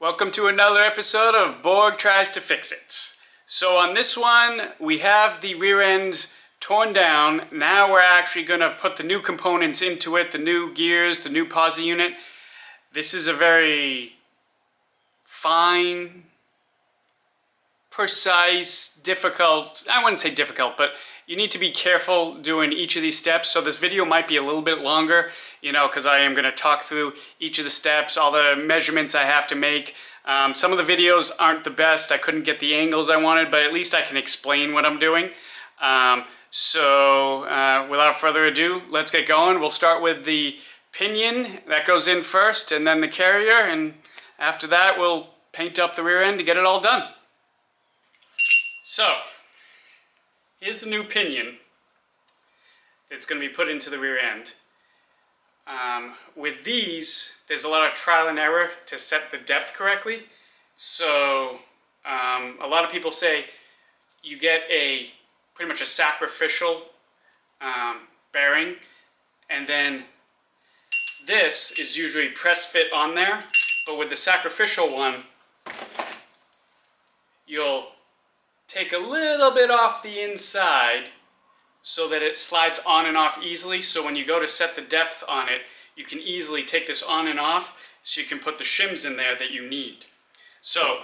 Welcome to another episode of Borg Tries to Fix It. So on this one, we have the rear end torn down. Now we're actually going to put the new components into it, the new gears, the new Posi unit. This is a very fine, precise, difficult, I wouldn't say difficult, but you need to be careful doing each of these steps. So this video might be a little bit longer, because I am going to talk through each of the steps, all the measurements I have to make. Some of the videos aren't the best. I couldn't get the angles I wanted, but at least I can explain what I'm doing. Without further ado, let's get going. We'll start with the pinion that goes in first, and then the carrier, and after that we'll paint up the rear end to get it all done. So, here's the new pinion that's going to be put into the rear end. With these, there's a lot of trial and error to set the depth correctly. So, a lot of people say you get pretty much a sacrificial bearing, and then this is usually press fit on there, but with the sacrificial one, you'll take a little bit off the inside so that it slides on and off easily. So when you go to set the depth on it, you can easily take this on and off so you can put the shims in there that you need. So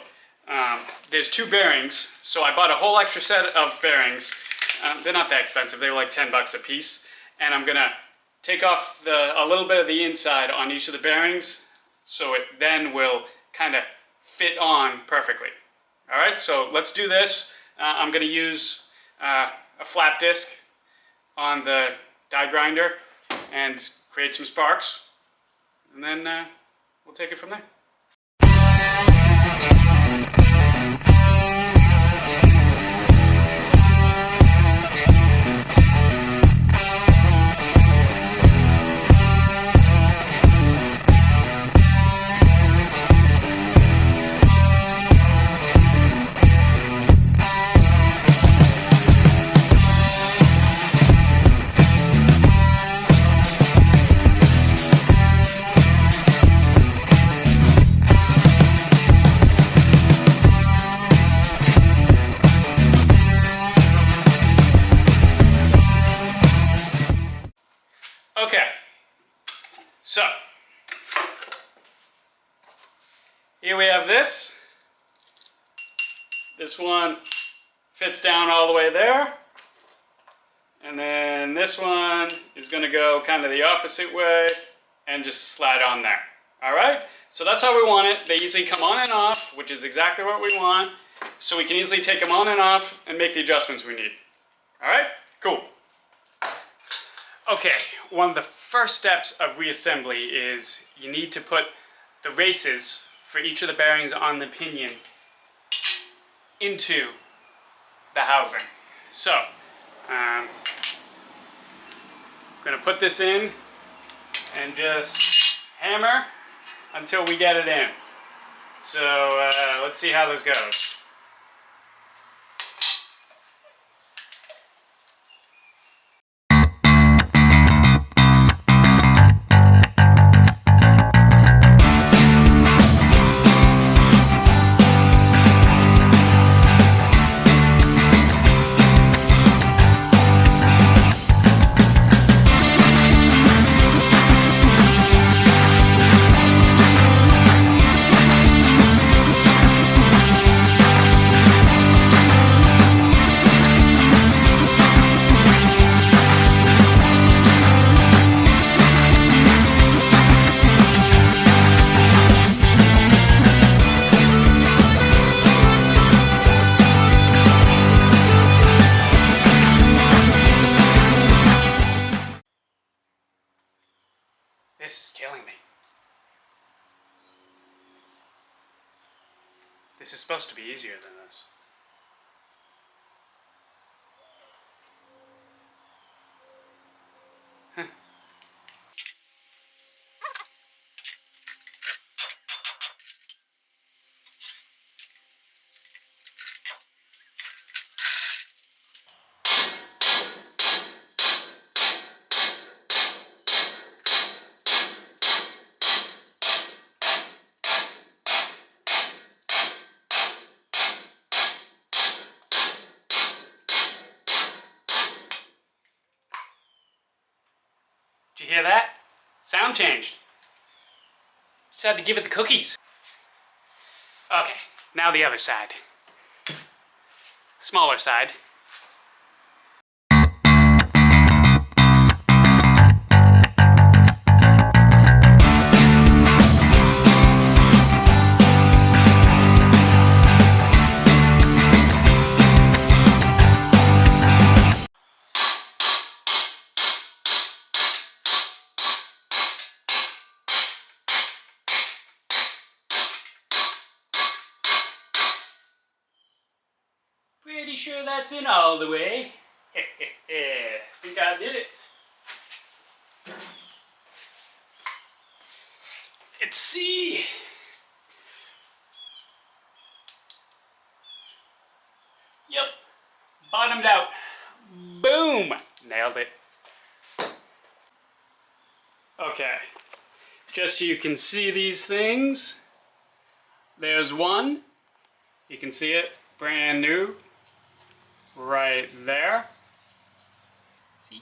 there's two bearings. So I bought a whole extra set of bearings. They're not that expensive. They were like 10 bucks a piece. And I'm gonna take off a little bit of the inside on each of the bearings so it then will kind of fit on perfectly. All right, so let's do this. I'm going to use a flap disc on the die grinder and create some sparks, and then we'll take it from there. Okay, so here we have this. This one fits down all the way there. And then this one is going to go kind of the opposite way and just slide on there. All right, so that's how we want it. They easily come on and off, which is exactly what we want. So we can easily take them on and off and make the adjustments we need. All right, cool. Okay, one of the first steps of reassembly is you need to put the races for each of the bearings on the pinion into the housing. So, I'm going to put this in and just hammer until we get it in. So, let's see how this goes. This is killing me. This is supposed to be easier than this. Hear that? Sound changed. Just had to give it the cookies. Okay, now the other side. Smaller side. Pretty sure that's in all the way. Think I did it. Let's see. Yep. Bottomed out. Boom. Nailed it. Okay. Just so you can see these things. There's one. You can see it. Brand new. Right there. See?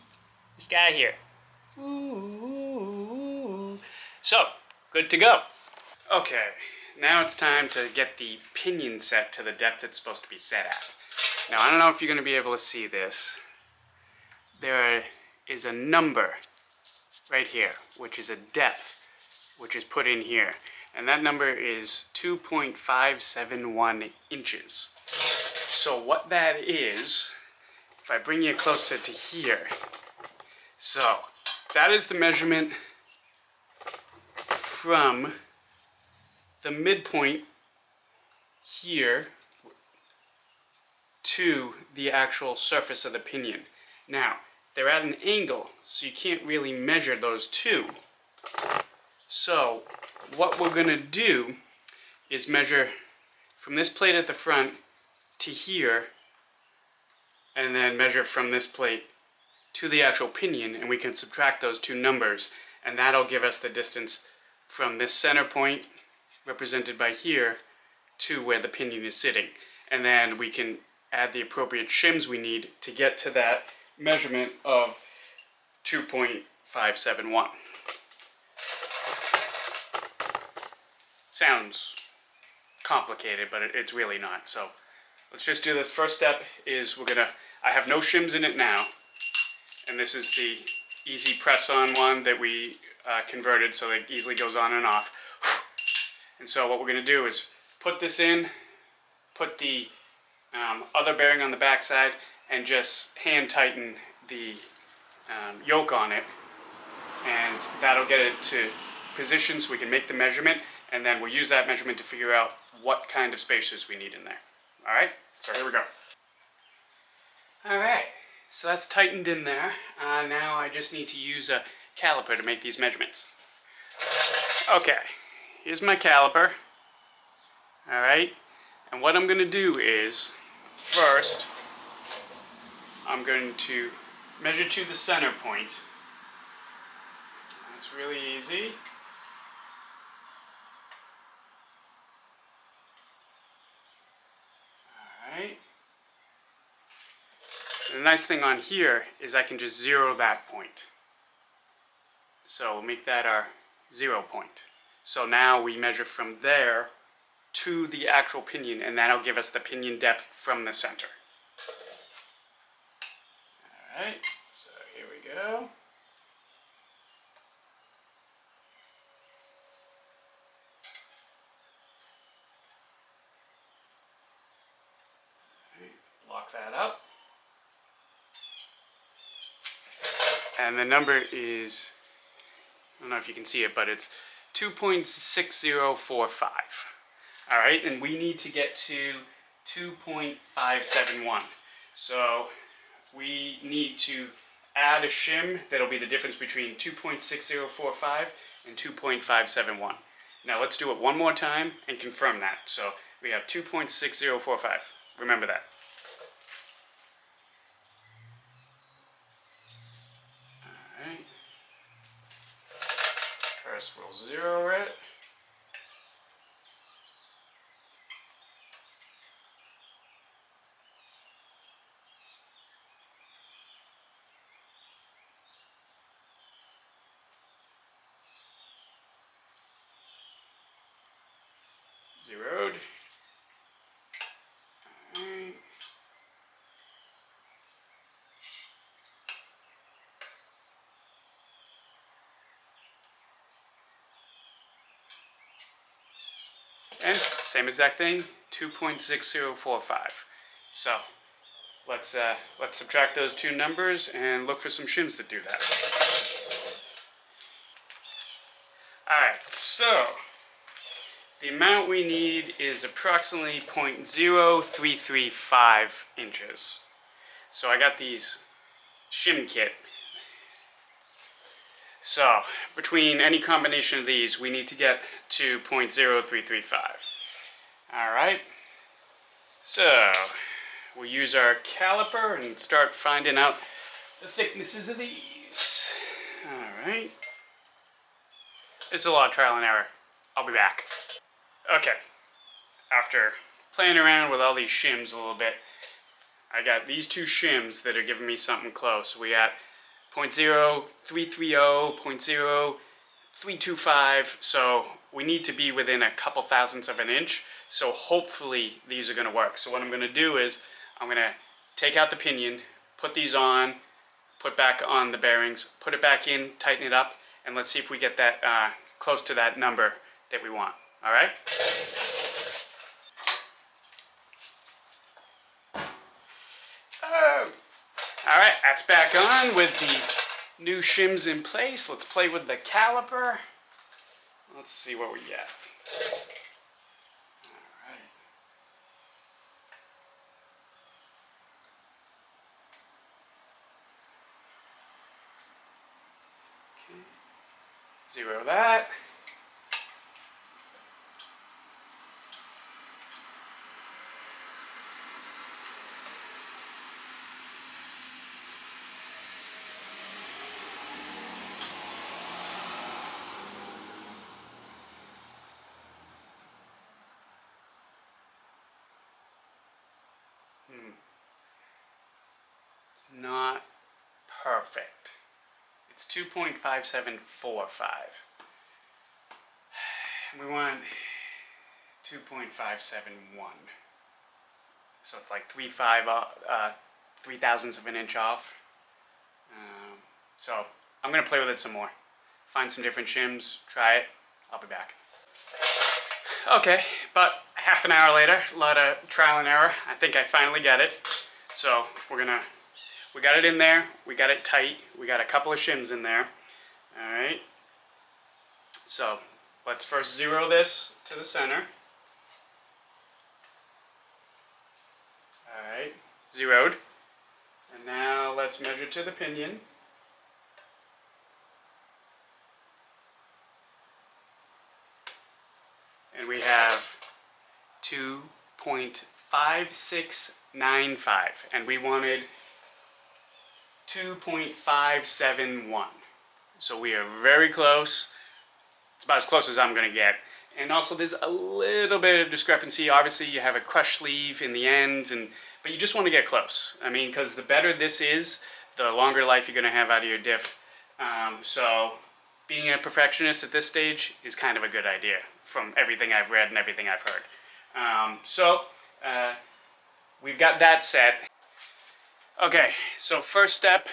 This guy here. Ooh. So, good to go. Okay, now it's time to get the pinion set to the depth it's supposed to be set at. Now, I don't know if you're going to be able to see this. There is a number right here, which is a depth, which is put in here. And that number is 2.571 inches. So what that is, if I bring you closer to here, so that is the measurement from the midpoint here to the actual surface of the pinion. Now, they're at an angle, so you can't really measure those two. So what we're going to do is measure from this plate at the front to here, and then measure from this plate to the actual pinion, and we can subtract those two numbers, and that'll give us the distance from this center point, represented by here, to where the pinion is sitting. And then we can add the appropriate shims we need to get to that measurement of 2.571. Sounds complicated, but it's really not. So let's just do this. First step is I have no shims in it now, and this is the easy press-on one that we converted so it easily goes on and off. And so what we're going to do is put this in, put the other bearing on the back side, and just hand tighten the yoke on it, and that'll get it to position so we can make the measurement, and then we'll use that measurement to figure out what kind of spacers we need in there. Alright, so here we go. Alright, so that's tightened in there. Now I just need to use a caliper to make these measurements. Okay, here's my caliper. Alright, and what I'm going to do is, first, I'm going to measure to the center point. That's really easy. Alright. The nice thing on here is I can just zero that point. So we'll make that our 0 point. So now we measure from there to the actual pinion, and that'll give us the pinion depth from the center. Alright, so here we go. Lock that up. And the number is, I don't know if you can see it, but it's 2.6045. Alright, and we need to get to 2.571. So we need to add a shim that'll be the difference between 2.6045 and 2.571. Now let's do it one more time and confirm that. So we have 2.6045. Remember that. Alright. First we'll zero it. Zeroed. Alright. And same exact thing, 2.6045. So let's subtract those two numbers and look for some shims that do that. Alright, so the amount we need is approximately 0.0335 inches. So I got these shim kit. So between any combination of these, we need to get to 0.0335. Alright, so we'll use our caliper and start finding out the thicknesses of these. Alright. It's a lot of trial and error. I'll be back. Okay, after playing around with all these shims a little bit, I got these two shims that are giving me something close. We got 0.0330, 0.0325, so we need to be within a couple thousandths of an inch, so hopefully these are going to work. So what I'm going to do is, I'm going to take out the pinion, put these on, put back on the bearings, put it back in, tighten it up, and let's see if we get that close to that number that we want. Alright? Oh! Alright, that's back on with the new shims in place. Let's play with the caliper. Let's see what we get. Alright. Okay. Zero that. It's not perfect. It's 2.5745. We want 2.571. So it's like 3 thousandths of an inch off. So I'm going to play with it some more. Find some different shims, try it. I'll be back. Okay, about half an hour later, a lot of trial and error. I think I finally got it. So we got it in there, we got it tight, we got a couple of shims in there. Alright, so let's first zero this to the center. Alright, zeroed. And now let's measure to the pinion. And we have 2.5695, and we wanted 2.571. So we are very close. It's about as close as I'm going to get. And also there's a little bit of discrepancy. Obviously you have a crush sleeve in the end, but you just want to get close. I mean, because the better this is, the longer life you're going to have out of your diff. So being a perfectionist at this stage is kind of a good idea from everything I've read and everything I've heard. We've got that set. Okay, so first step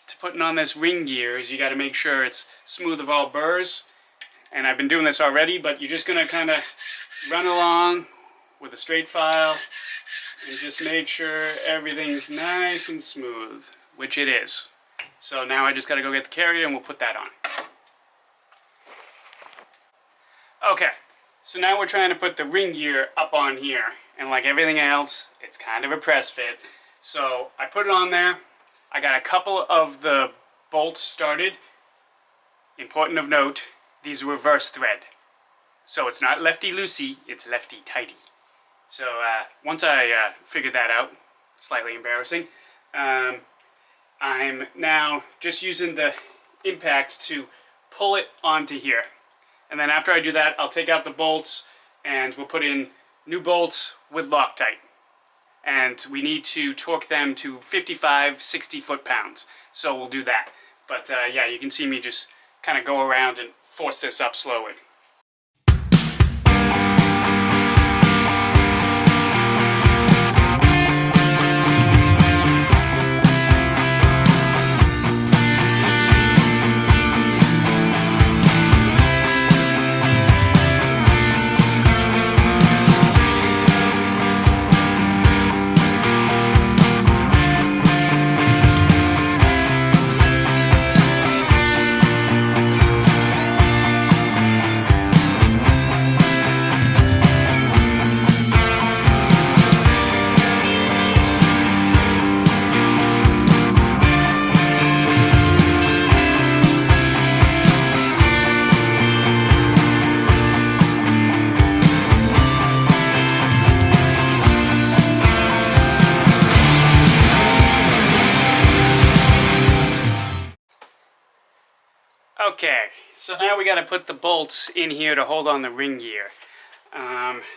to putting on this ring gear is you got to make sure it's smooth of all burrs. And I've been doing this already, but you're just going to kind of run along with a straight file and just make sure everything's nice and smooth, which it is. So now I just got to go get the carrier and we'll put that on. Okay, so now we're trying to put the ring gear up on here, and like everything else, it's kind of a press fit. So I put it on there. I got a couple of the bolts started. Important of note, these are reverse thread. So it's not lefty-loosey, it's lefty-tighty. So once I figured that out, slightly embarrassing, I'm now just using the impact to pull it onto here. And then after I do that, I'll take out the bolts and we'll put in new bolts with Loctite. And we need to torque them to 55, 60 foot-pounds. So we'll do that. But yeah, you can see me just kind of go around and force this up slowly. Okay, so now we got to put the bolts in here to hold on the ring gear.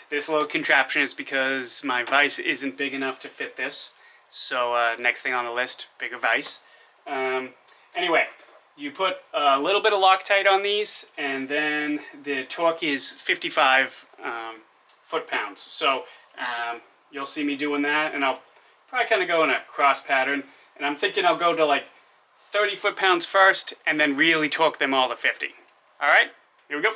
This little contraption is because my vise isn't big enough to fit this. So next thing on the list, bigger vise. Anyway, you put a little bit of Loctite on these, and then the torque is 55 foot-pounds. So you'll see me doing that, and I'll probably kind of go in a cross pattern. And I'm thinking I'll go to like 30 foot-pounds first, and then really torque them all to 50. All right, here we go.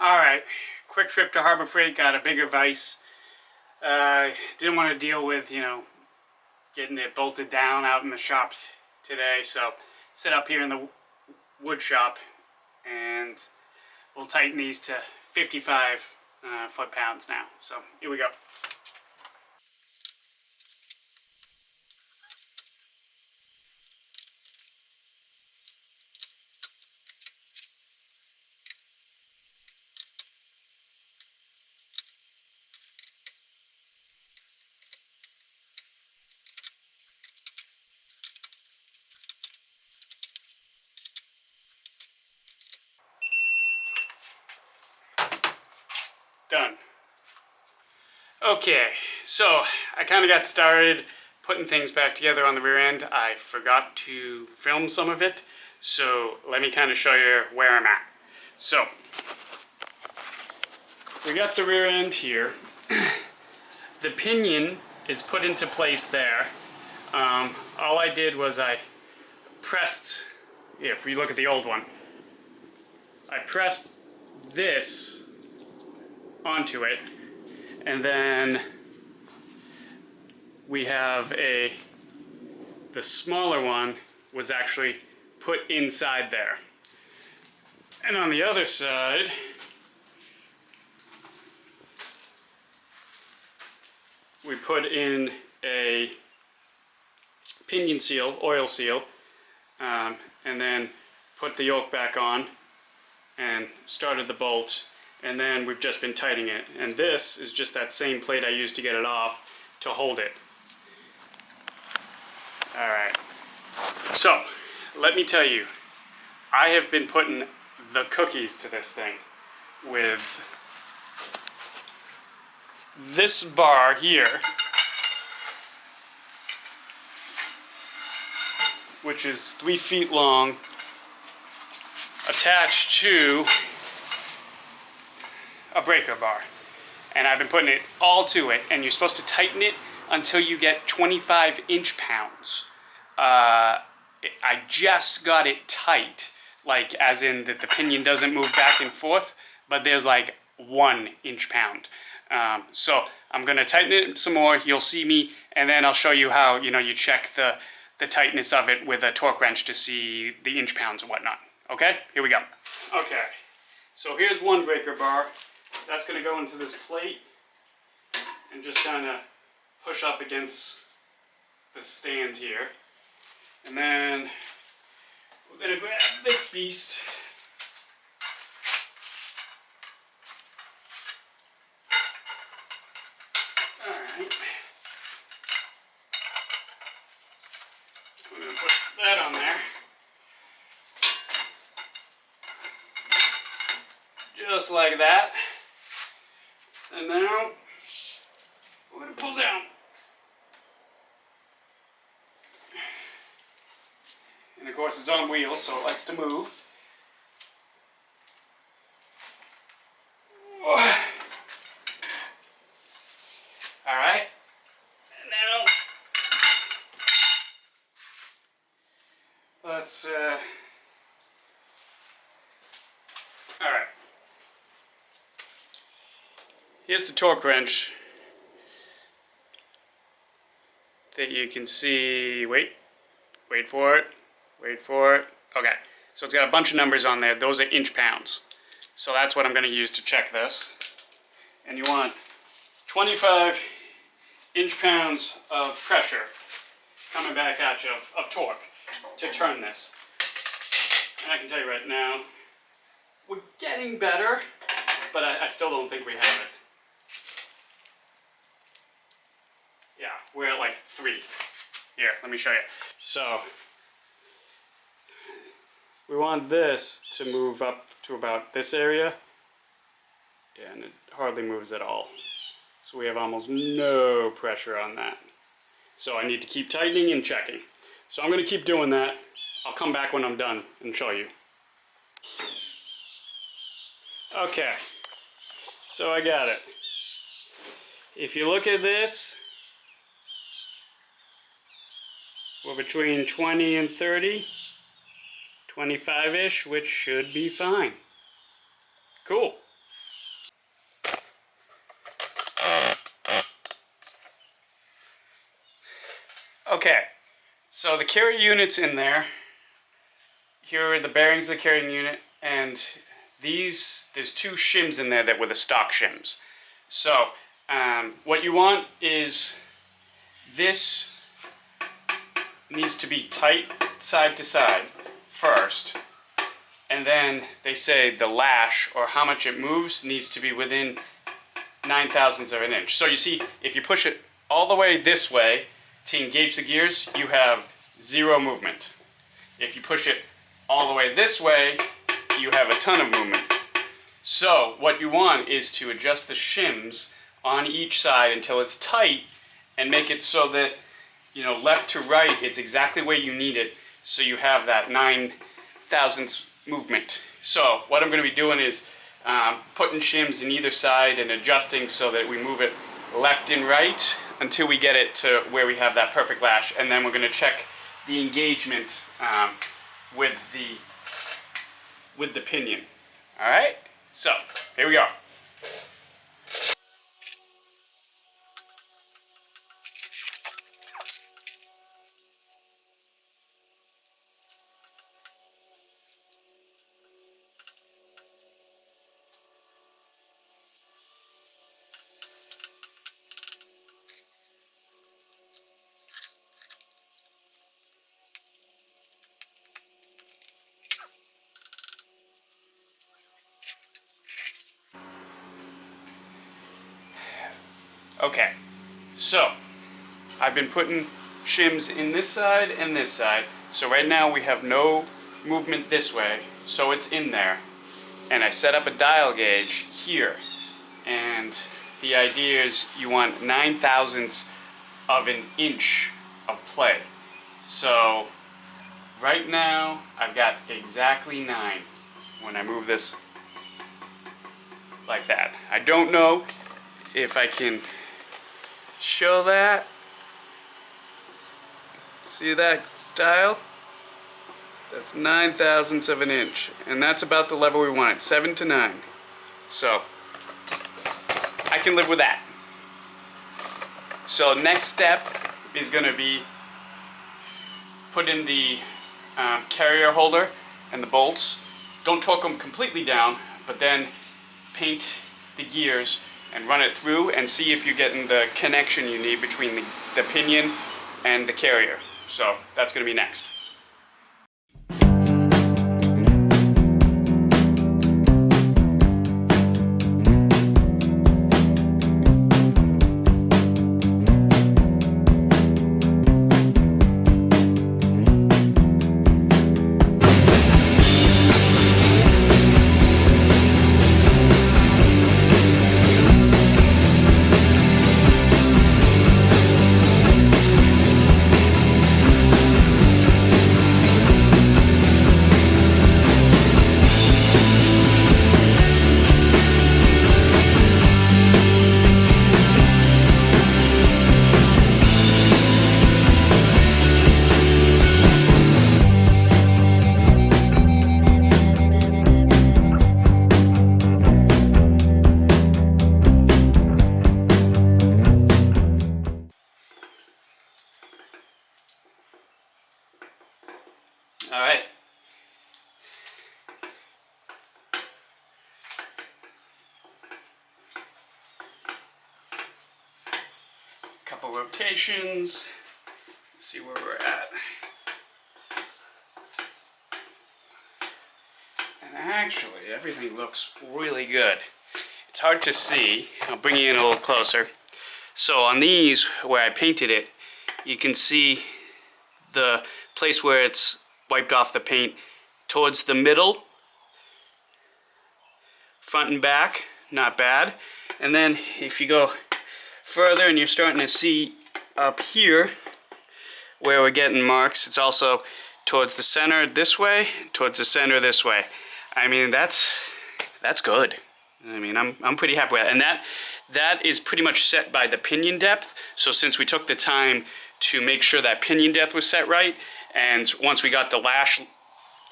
Alright, quick trip to Harbor Freight, got a bigger vise. Didn't want to deal with, getting it bolted down out in the shops today, so set up here in the wood shop, and we'll tighten these to 55 foot-pounds now. So here we go. Done. Okay, so I kind of got started putting things back together on the rear end. I forgot to film some of it, so let me kind of show you where I'm at. So, we got the rear end here. The pinion is put into place there. All I did was I pressed, if we look at the old one, I pressed this onto it, and then we have the smaller one was actually put inside there. And on the other side, we put in a pinion seal, oil seal, and then put the yoke back on and started the bolt. And then we've just been tightening it. And this is just that same plate I used to get it off to hold it. Alright. So, let me tell you, I have been putting the cookies to this thing with this bar here, which is 3 feet long, attached to a breaker bar, and I've been putting it all to it, and you're supposed to tighten it until you get 25 inch-pounds. I just got it tight, like as in that the pinion doesn't move back and forth, but there's like 1 inch-pound. So I'm gonna tighten it some more. You'll see me, and then I'll show you how you check the tightness of it with a torque wrench to see the inch-pounds and whatnot. Okay, here we go. Okay, so here's 1 breaker bar. That's gonna go into this plate and just kind of push up against the stand here. And then we're gonna grab this beast. Alright. We're gonna put that on there. Just like that. And now we're gonna pull down. And of course it's on wheels, so it likes to move. Alright. And now let's alright. Here's the torque wrench that you can see. Wait for it. Okay, so it's got a bunch of numbers on there. Those are inch-pounds. So that's what I'm going to use to check this. And you want 25 inch-pounds of pressure coming back at you, of torque, to turn this. And I can tell you right now, we're getting better, but I still don't think we have it. Yeah, we're at like 3. Here, let me show you. So we want this to move up to about this area. Yeah, and it hardly moves at all. So we have almost no pressure on that. So I need to keep tightening and checking. So I'm going to keep doing that. I'll come back when I'm done and show you. Okay, so I got it. If you look at this, we're between 20 and 30, 25-ish, which should be fine. Cool. Okay, so the carry unit's in there. Here are the bearings of the carrying unit, and there's 2 shims in there that were the stock shims. So what you want is this needs to be tight side to side first, and then they say the lash, or how much it moves, needs to be within 9/1000ths of an inch. So you see, if you push it all the way this way to engage the gears, you have 0 movement. If you push it all the way this way, you have a ton of movement. So what you want is to adjust the shims on each side until it's tight, and make it so that, left to right, it's exactly where you need it, so you have that 9/1000ths movement. So what I'm going to be doing is putting shims in either side and adjusting so that we move it left and right until we get it to where we have that perfect lash, and then we're going to check the engagement with the pinion. All right, so here we go. Okay, so I've been putting shims in this side and this side. So right now we have no movement this way, so it's in there. And I set up a dial gauge here. And the idea is you want 9/1000ths of an inch of play. So right now I've got exactly 9 when I move this like that. I don't know if I can show that. See that dial? That's 9/1000ths of an inch, and that's about the level we want it, 7 to 9. So I can live with that. So next step is going to be put in the carrier holder and the bolts. Don't torque them completely down, but then paint the gears and run it through and see if you're getting the connection you need between the pinion and the carrier. So that's going to be next. All right. Couple rotations. See where we're at. And actually, everything looks really good. It's hard to see. I'll bring you in a little closer. So on these, where I painted it, you can see the place where it's wiped off the paint towards the middle, front and back, not bad. And then if you go further and you're starting to see up here where we're getting marks, it's also towards the center this way, towards the center this way. I mean, that's good. I mean, I'm pretty happy with it. And that is pretty much set by the pinion depth. So since we took the time to make sure that pinion depth was set right, and once we got the lash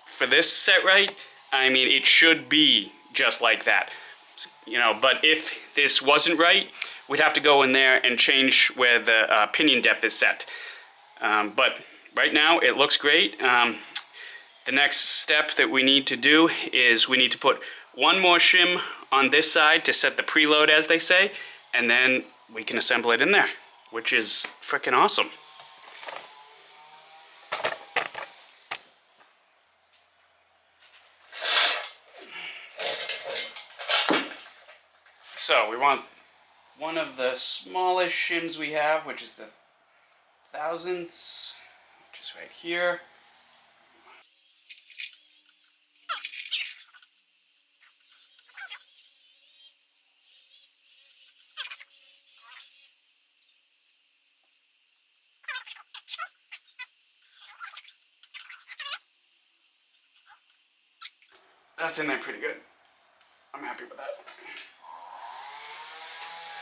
for this set right, I mean, it should be just like that. You know, but if this wasn't right, we'd have to go in there and change where the pinion depth is set. But right now, it looks great. The next step that we need to do is we need to put one more shim on this side to set the preload, as they say, and then we can assemble it in there, which is freaking awesome. So we want one of the smallest shims we have, which is the thousandths, which is right here. That's in there pretty good. I'm happy with that.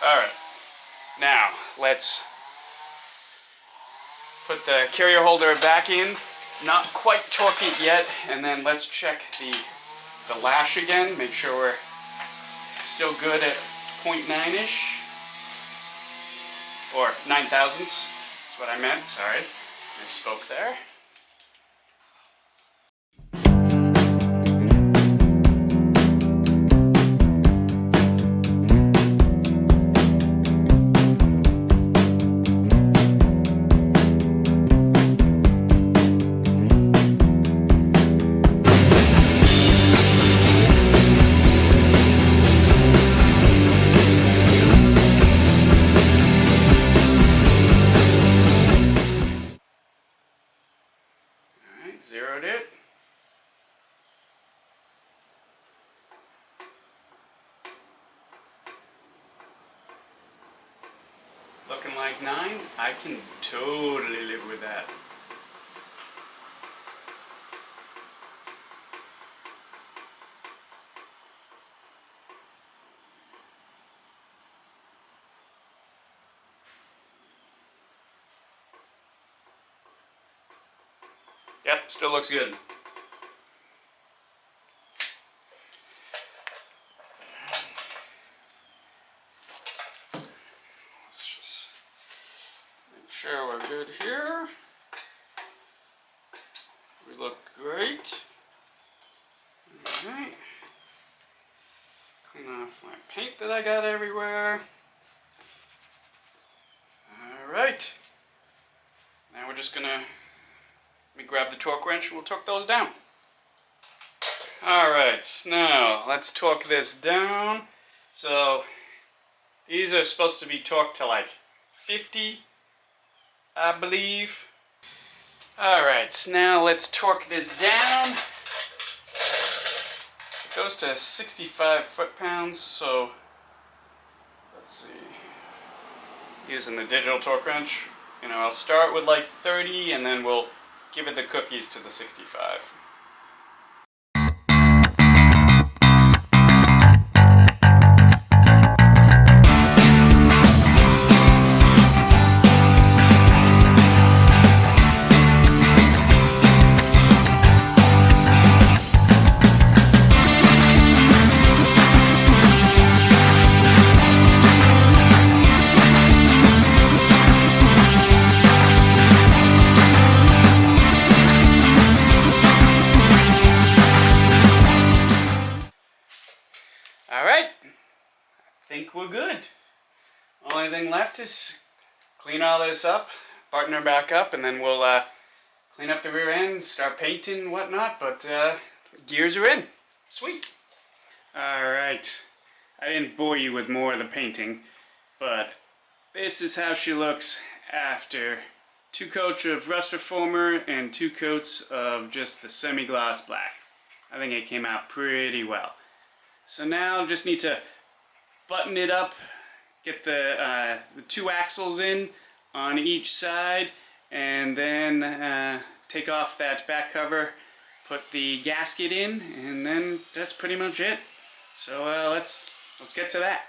Alright, now let's put the carrier holder back in. Not quite torque it yet, and then let's check the lash again, make sure we're still good at 0.9-ish, or 9 thousandths, that's what I meant, sorry, I spoke there. Zeroed it. Looking like 9. I can totally live with that. Yep, still looks good. sure we're good here. We look great. Alright. Clean off my paint that I got everywhere. Alright. Now we're just gonna, let me grab the torque wrench and we'll torque those down. Alright, now let's torque this down. So these are supposed to be torqued to like 50, I believe. Alright, so now let's torque this down. It goes to 65 foot-pounds, so let's see. Using the digital torque wrench, I'll start with like 30 and then we'll give it the cookies to the 65. Alright, I think we're good. Only thing left is clean all this up, button her back up, and then we'll clean up the rear end, start painting and whatnot, but gears are in. Sweet. Alright, I didn't bore you with more of the painting, but this is how she looks after 2 coats of rust reformer and 2 coats of just the semi-gloss black. I think it came out pretty well. So now just need to button it up, get the 2 axles in on each side, and then take off that back cover, put the gasket in, and then that's pretty much it. So let's get to that.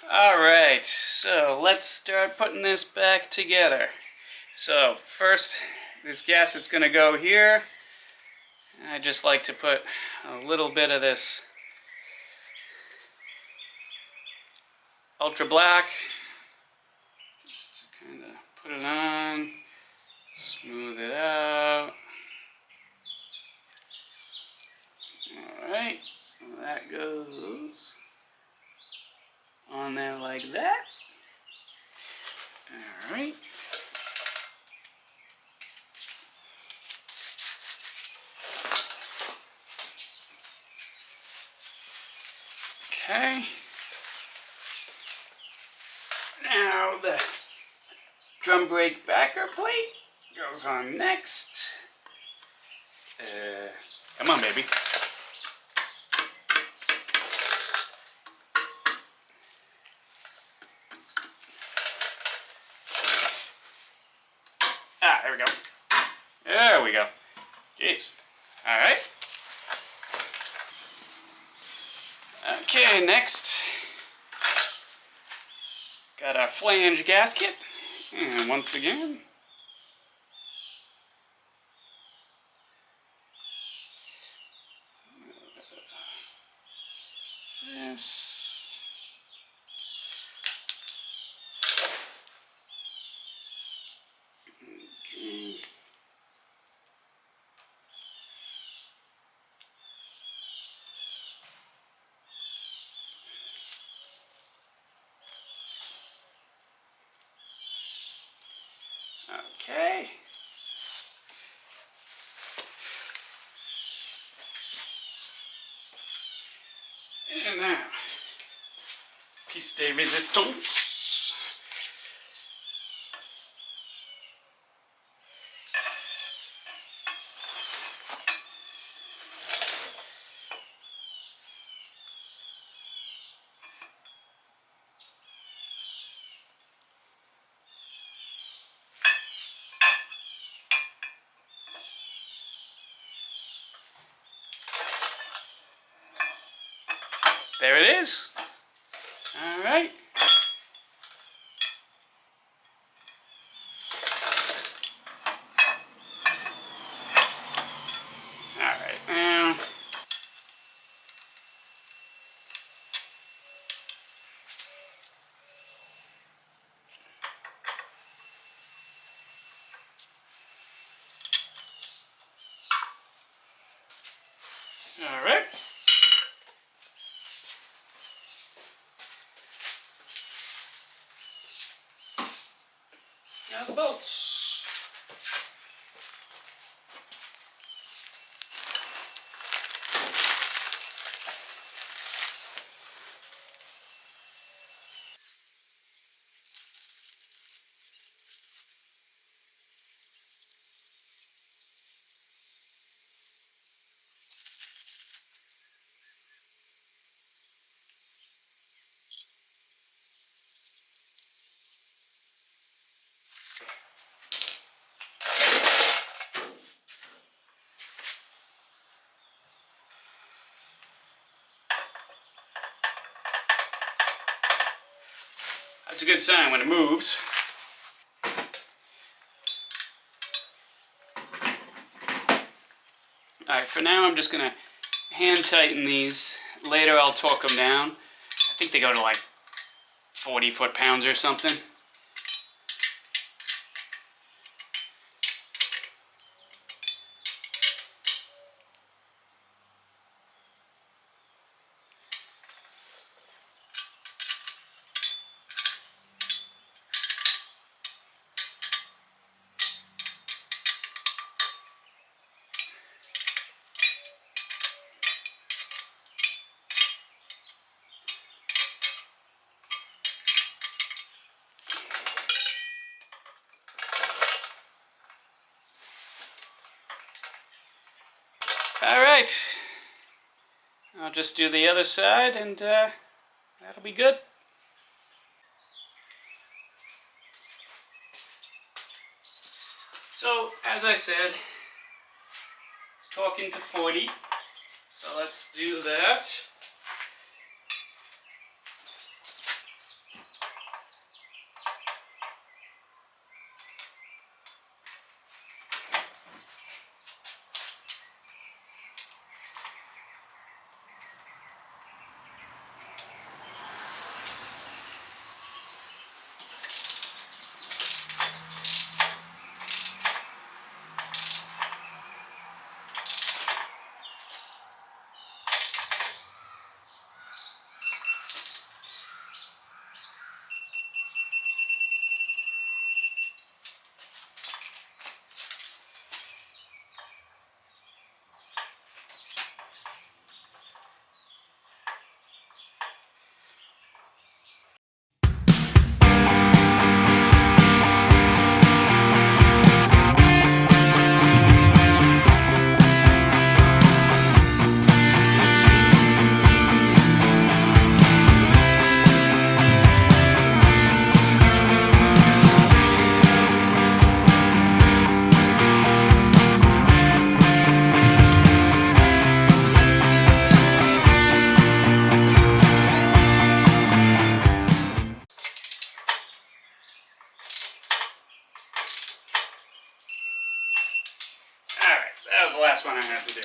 Alright, so let's start putting this back together. So first, this gasket's going to go here. I just like to put a little bit of this ultra black, just to kind of put it on, smooth it out. Alright, so that goes on there like that. Alright. Okay. Now the drum brake backer plate goes on next. Come on, baby. There we go. There we go. Jeez. All right. Okay, next. Got our flange gasket, and once again, this. Okay. Okay. And now, piece de resistance. There it is. All right. All right. Now, All right. Now the bolts. That's a good sign when it moves. Alright, for now I'm just going to hand tighten these. Later I'll torque them down. I think they go to like 40 foot-pounds or something. Alright, I'll just do the other side and that'll be good. So, as I said, torquing to 40, so let's do that. That was the last one I have to do.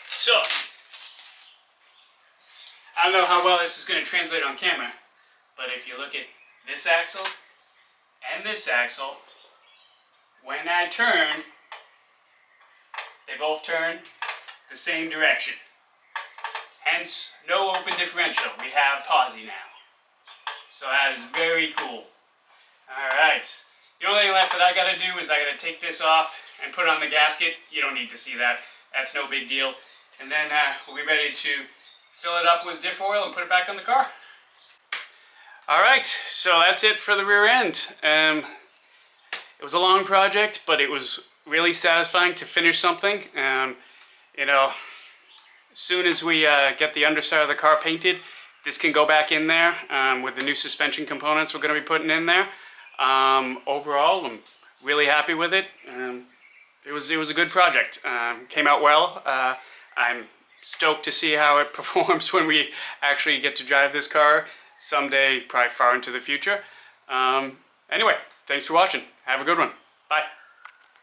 So, I don't know how well this is going to translate on camera, but if you look at this axle and this axle, when I turn, they both turn the same direction. Hence, no open differential. We have Posi now. So that is very cool. Alright. The only thing left that I gotta do is I gotta take this off and put on the gasket. You don't need to see that. That's no big deal. And then we'll be ready to fill it up with diff oil and put it back on the car. Alright, so that's it for the rear end. It was a long project, but it was really satisfying to finish something. You know, as soon as we get the underside of the car painted, this can go back in there with the new suspension components we're going to be putting in there. Overall, I'm really happy with it. It was a good project. Came out well. I'm stoked to see how it performs when we actually get to drive this car someday, probably far into the future. Anyway, thanks for watching. Have a good one. Bye.